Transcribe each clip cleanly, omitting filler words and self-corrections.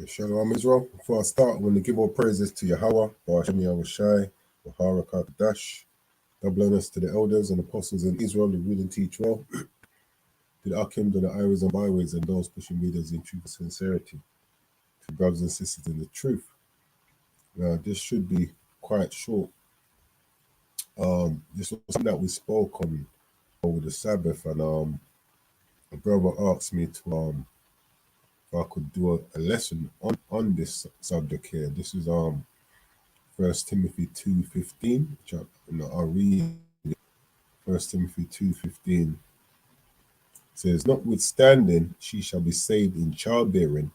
Shalom Israel. Before I start, I want to give all praises to Yahweh, Ba'ashem Yahushai, Baharaka Kadash, double honors to the elders and apostles in Israel who read and teach well, to the Akim, to the Iris and byways, and those pushing leaders in truth and sincerity, to brothers and sisters in the truth. Now, this should be quite short. This was something that we spoke on over the Sabbath, and a brother asked me to if I could do a lesson on this subject here. This is 1 Timothy 2:15, which I'll read. 1 Timothy 2:15 says, "Notwithstanding, she shall be saved in childbearing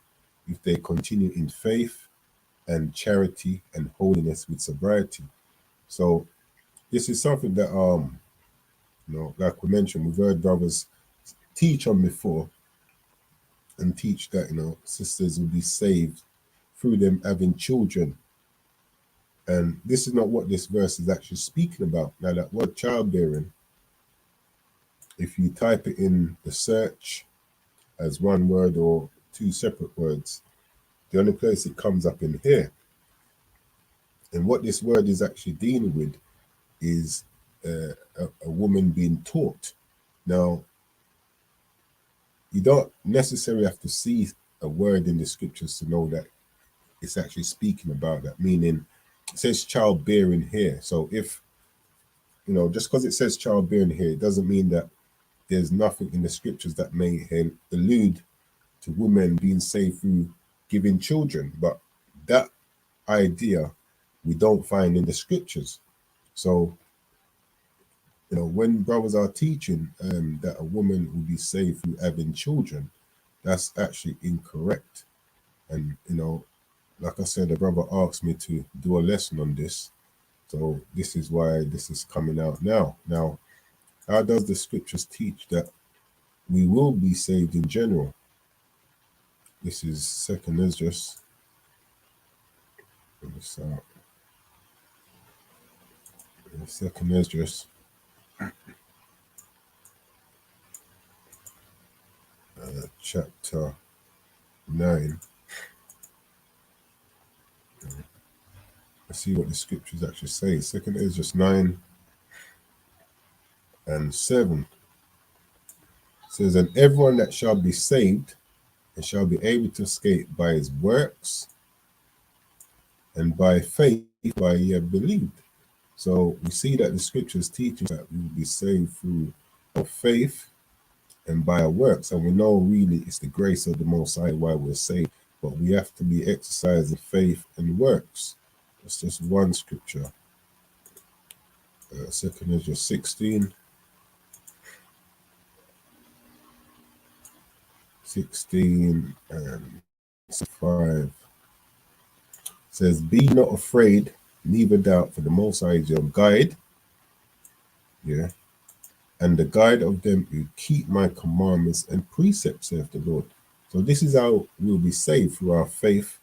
if they continue in faith and charity and holiness with sobriety." So this is something that like we mentioned, we've heard brothers teach on before and teach that sisters will be saved through them having children. And this is not what this verse is actually speaking about. Now, that word childbearing, if you type it in the search as one word or two separate words, the only place it comes up in here. And what this word is actually dealing with is a woman being taught. Now, you don't necessarily have to see a word in the scriptures to know that it's actually speaking about that, meaning it says childbearing here. So if, just because it says childbearing here, it doesn't mean that there's nothing in the scriptures that may allude to women being saved through giving children. But that idea we don't find in the scriptures. So, when brothers are teaching that a woman will be saved through having children, that's actually incorrect. And, like I said, the brother asked me to do a lesson on this. So this is why this is coming out now. Now, how does the scriptures teach that we will be saved in general? This is 2nd Esdras. This out. 2nd Esdras. Chapter 9. Let's see what the scriptures actually say. 2nd Esdras 9 and 7 says, "And everyone that shall be saved and shall be able to escape by his works and by faith, by ye have believed." So we see that the scriptures teach that we will be saved through our faith and by our works. And we know really it's the grace of the Most High why we're saved. But we have to be exercising faith and works. That's just one scripture. 2nd Ezra 16. 16 and 5 says, "Be not afraid, neither doubt, for the Most High is your guide. Yeah. And the guide of them who keep my commandments and precepts, saith the Lord." So this is how we'll be saved, through our faith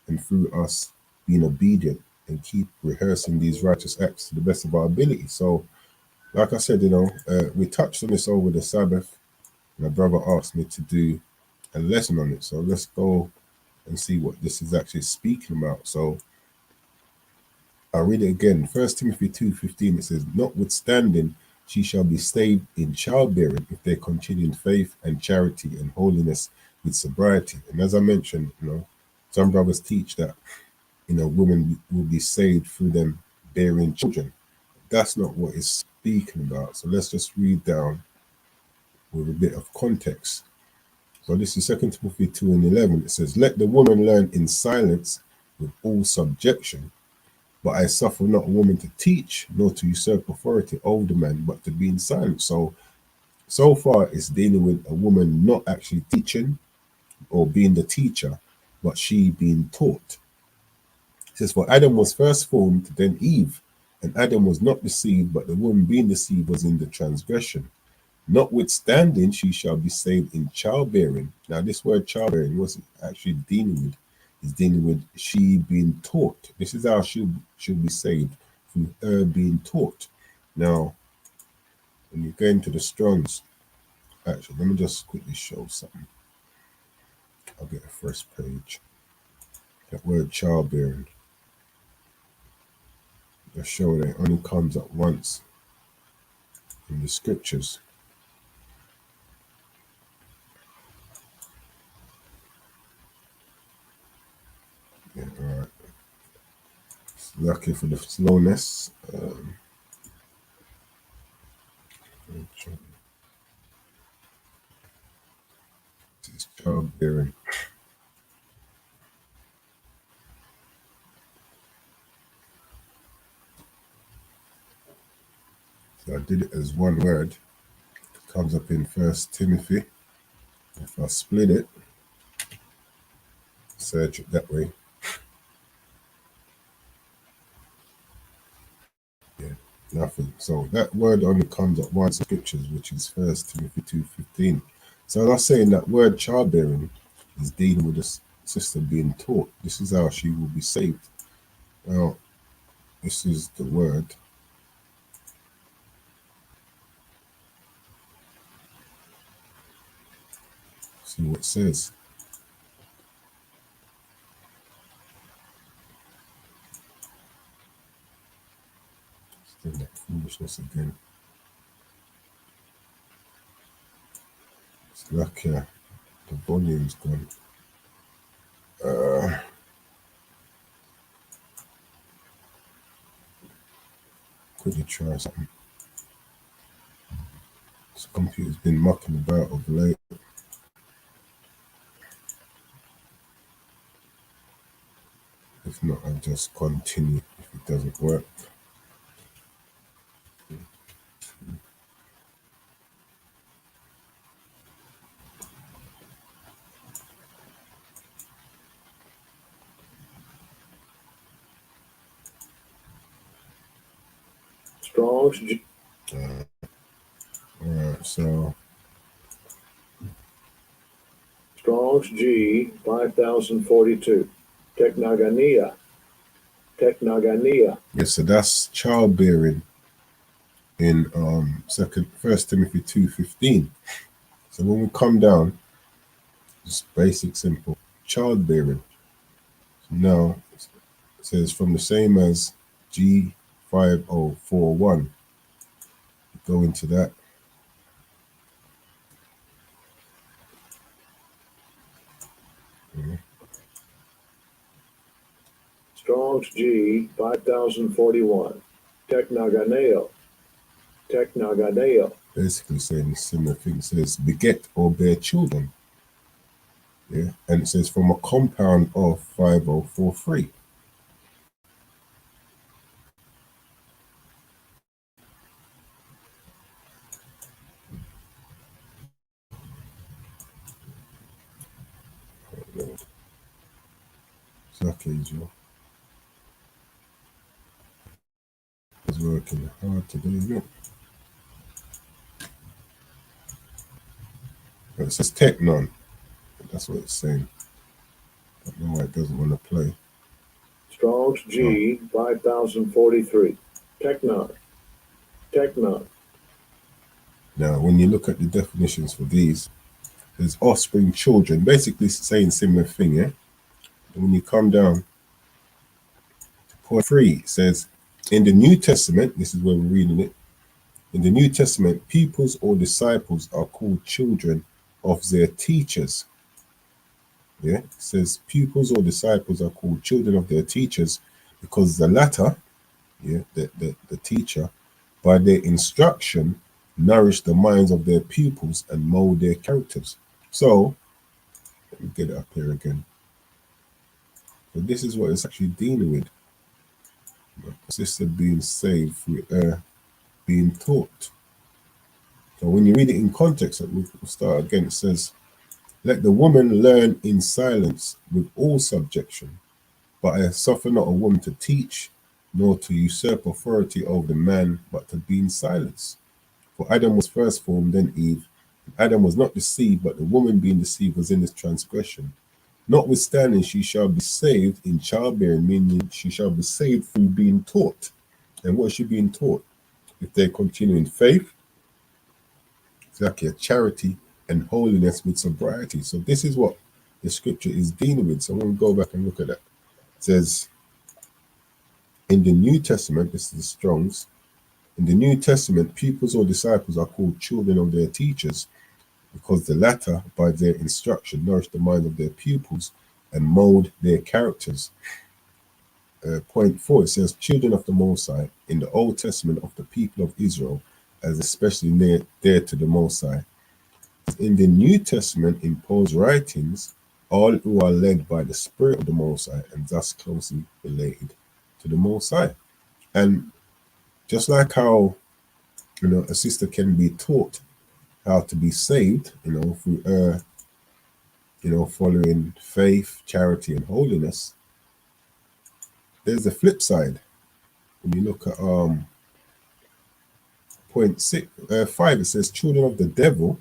and through us being obedient and keep rehearsing these righteous acts to the best of our ability. So, like I said, we touched on this over the Sabbath. My brother asked me to do a lesson on it. So let's go and see what this is actually speaking about. So I'll read it again. 1 Timothy 2:15, it says, "Notwithstanding, she shall be saved in childbearing if they continue in faith and charity and holiness with sobriety." And as I mentioned, some brothers teach that, women will be saved through them bearing children. That's not what it's speaking about. So let's just read down with a bit of context. So this is 2 Timothy 2 and 11. It says, "Let the woman learn in silence with all subjection. But I suffer not a woman to teach, nor to usurp authority over the man, but to be in silence." So far it's dealing with a woman not actually teaching or being the teacher, but she being taught. It says, "For Adam was first formed, then Eve. And Adam was not deceived, but the woman being deceived was in the transgression. Notwithstanding, she shall be saved in childbearing." Now, this word childbearing wasn't actually dealing with, is dealing with she being taught. This is how she should be saved, through her being taught. Now, when you go into the Strongs, actually, let me just quickly show something. I'll get a first page. That word childbearing. They show that it only comes at once in the scriptures. Yeah, all right. Lucky for the slowness. It's childbearing. So I did it as one word. It comes up in First Timothy. If I split it, search it that way. Yeah, nothing. So that word only comes at once in scriptures, which is First Timothy 2:15. So that's saying that word childbearing is dealing with a sister being taught. This is how she will be saved. Now, this is the word. See what it says. Still that foolishness again. It's like the volume's gone. Could you try something? This computer's been mucking about of late. If not, I'll just continue if it doesn't work. Strong's G. Alright, so Strong's G 5042. Technogania. Technogania. yes, so that's childbearing in First Timothy 2:15. So when we come down, just basic, simple childbearing. Now it says from the same as G5041. Go into that. Strong's G 5041. Technoganeo. Technoganeo. Basically saying similar thing. It says beget or bear children. Yeah, and it says from a compound of 5043. It's okay, Joe. It's working hard today, isn't it? But it says Technon. That's what it's saying. I don't know why it doesn't want to play. Strong's G 5043. Technon. Technon. Now, when you look at the definitions for these, there's offspring, children, basically saying similar thing, yeah? And when you come down to point 3, it says, in the New Testament, this is where we're reading it, in the New Testament, pupils or disciples are called children of their teachers. Yeah, it says pupils or disciples are called children of their teachers because the latter, yeah, the teacher, by their instruction, nourish the minds of their pupils and mold their characters. So, let me get it up here again. So this is what it's actually dealing with. Sister being saved through being taught. So when you read it in context, we'll start again. It says, let the woman learn in silence with all subjection, but I suffer not a woman to teach, nor to usurp authority over the man, but to be in silence. For Adam was first formed, then Eve. Adam was not deceived, but the woman being deceived was in this transgression. Notwithstanding, she shall be saved in childbearing, meaning she shall be saved through being taught. And what is she being taught? If they continue in faith, exactly, a charity and holiness with sobriety. So this is what the scripture is dealing with. So when we go back and look at that. says in the New Testament, this is the Strong's, in the New Testament, pupils or disciples are called children of their teachers, because the latter, by their instruction, nourish the minds of their pupils and mold their characters. Point 4, it says, children of the Most High, in the Old Testament of the people of Israel, as especially near dear to the Most High. In the New Testament, in Paul's writings, all who are led by the Spirit of the Most High and thus closely related to the Most High. And just like how, a sister can be taught how to be saved, through her, following faith, charity, and holiness, there's the flip side. When you look at point 5, it says, children of the devil,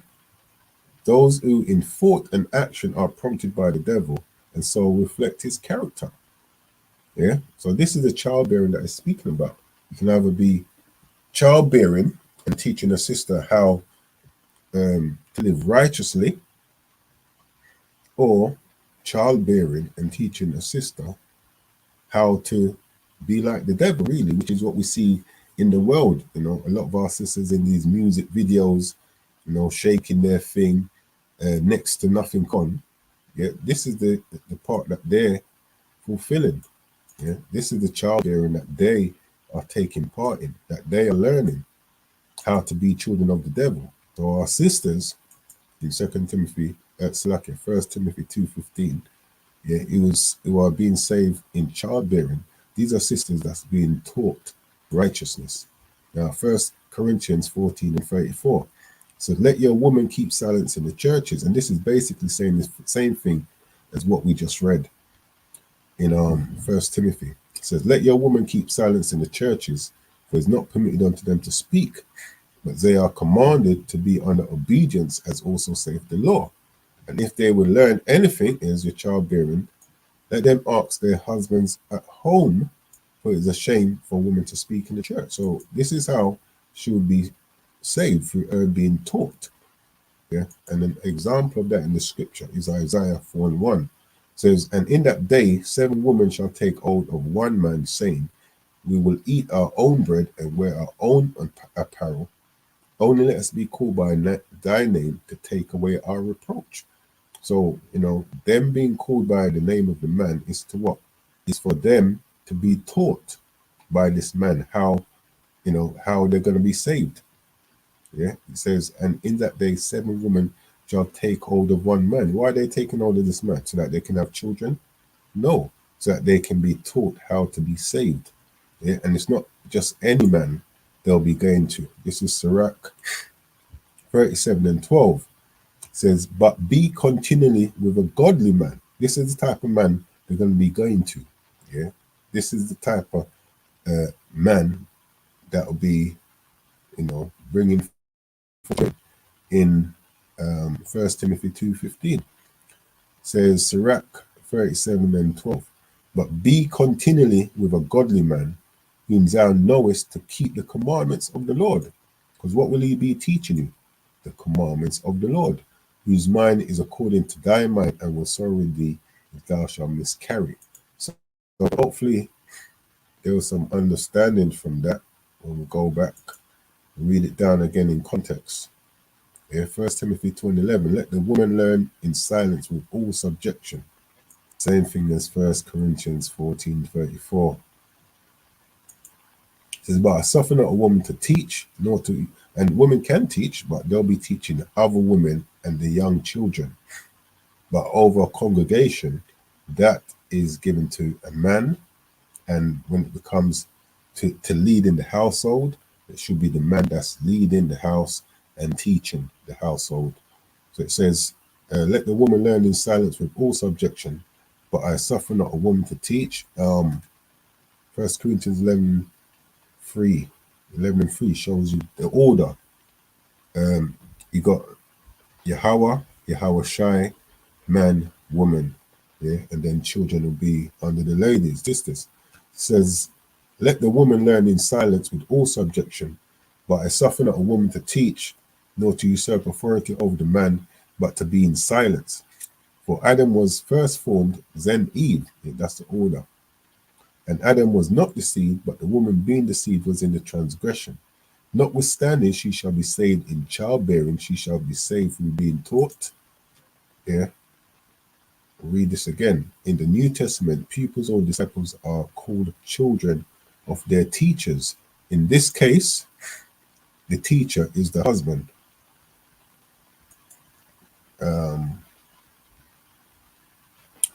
those who in thought and action are prompted by the devil and so reflect his character. Yeah, so this is the childbearing that is speaking about. You can either be childbearing and teaching a sister how to live righteously, or childbearing and teaching a sister how to be like the devil, really, which is what we see in the world. A lot of our sisters in these music videos, shaking their thing, next to nothing on. Yeah, this is the part that they're fulfilling. Yeah, this is the childbearing that they are taking part in, that they are learning how to be children of the devil. So our sisters in 2 Timothy, First Timothy 2:15, yeah, who are being saved in childbearing. These are sisters that's being taught righteousness. Now, 1 Corinthians 14:34. So let your woman keep silence in the churches. And this is basically saying the same thing as what we just read in 1 Timothy. It says, let your woman keep silence in the churches, for it's not permitted unto them to speak, but they are commanded to be under obedience, as also saith the law. And if they will learn anything as your childbearing, let them ask their husbands at home, for it is a shame for a woman to speak in the church. So this is how she would be saved, through her being taught. Yeah, and an example of that in the scripture is Isaiah 4:1. It says, and in that day 7 women shall take hold of one man, saying, we will eat our own bread and wear our own apparel. Only let us be called by thy name, to take away our reproach. So, them being called by the name of the man is to what? Is for them to be taught by this man how they're going to be saved. Yeah, it says, and in that day 7 women shall take hold of one man. Why are they taking hold of this man? So that they can have children? No, so that they can be taught how to be saved. Yeah, and it's not just any man they'll be going to. This is Sirach 37:12. It says, but be continually with a godly man. This is the type of man they're going to be going to. Yeah, this is the type of man that will be, bringing forth in 1 Timothy 2:15. Says Sirach 37:12. But be continually with a godly man, whom thou knowest to keep the commandments of the Lord. Because what will he be teaching you? The commandments of the Lord, whose mind is according to thy mind, and will sorrow in thee if thou shalt miscarry. So hopefully there was some understanding from that when we go back and read it down again in context. Yeah, 1 Timothy 2:11, let the woman learn in silence with all subjection. Same thing as 1 Corinthians 14:34. It says, but I suffer not a woman to teach, nor to, and women can teach, but they'll be teaching other women and the young children. But over a congregation, that is given to a man, and when it becomes to lead in the household, it should be the man that's leading the house and teaching the household. So it says, let the woman learn in silence with all subjection, but I suffer not a woman to teach. 1 Corinthians 11:3 shows you the order. You got Yahweh Shai, man, woman, yeah, and then children will be under the ladies. Sisters. It says, let the woman learn in silence with all subjection, but I suffer not a woman to teach, nor to usurp authority over the man, but to be in silence. For Adam was first formed, then Eve. Yeah, that's the order. And Adam was not deceived, but the woman being deceived was in the transgression. Notwithstanding, she shall be saved in childbearing, she shall be saved through being taught. Yeah. Read this again. In the New Testament, pupils or disciples are called children of their teachers. In this case, the teacher is the husband.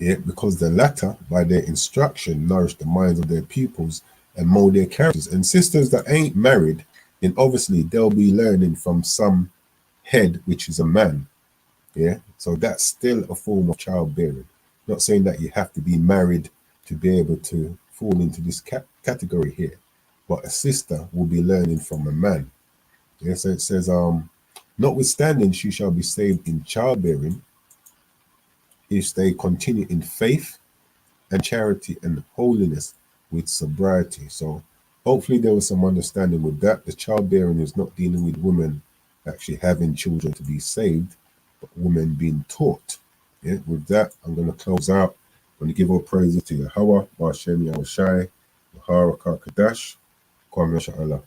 Yeah, because the latter, by their instruction, nourish the minds of their pupils and mold their characters. And sisters that ain't married, then obviously they'll be learning from some head, which is a man. Yeah, so that's still a form of childbearing. Not saying that you have to be married to be able to fall into this category here, but a sister will be learning from a man. Yeah, so it says, notwithstanding, she shall be saved in childbearing if they continue in faith and charity and holiness with sobriety. So hopefully there was some understanding with that. The childbearing is not dealing with women actually having children to be saved, but women being taught. Yeah, with that, I'm going to close out. I'm going to give all praises to Yahweh, Bashem Yahushai, Maharaka Kadash, Kwame Sha'Allah.